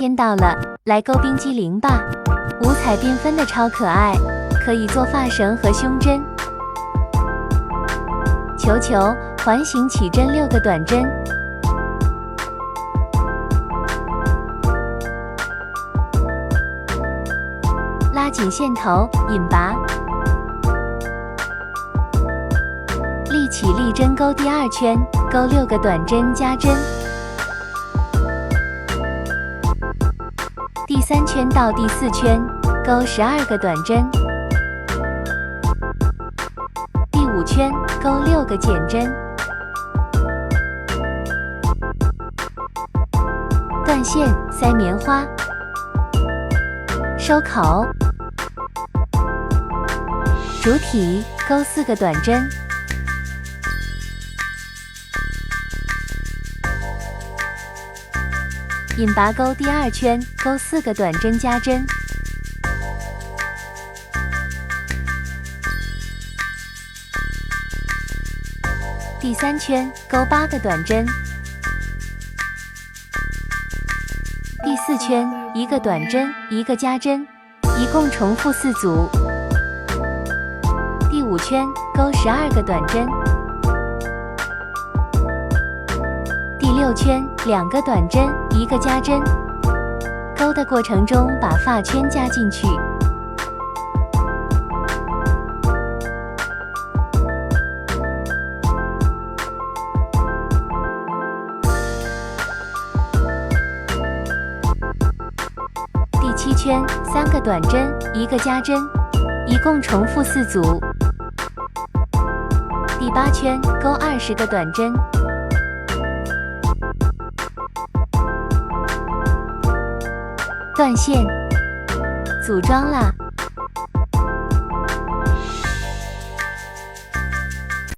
天到了，来勾冰激凌吧！五彩缤纷的超可爱，可以做发绳和胸针。球球环形起针6个短针，拉紧线头，引拔，立起立针钩第2圈，钩6个短针加针。第3圈到第4圈，钩12个短针。第5圈，钩6个减针。断线，塞棉花，收口，主体，钩4个短针。引拔钩第2圈，钩4个短针加针。第3圈，钩8个短针。第4圈，1个短针，1个加针，一共重复4组。第5圈，钩12个短针。第6圈，2个短针，1个加针。钩的过程中把发圈加进去。第7圈，3个短针，1个加针，一共重复4组。第8圈，钩20个短针。断线，组装啦！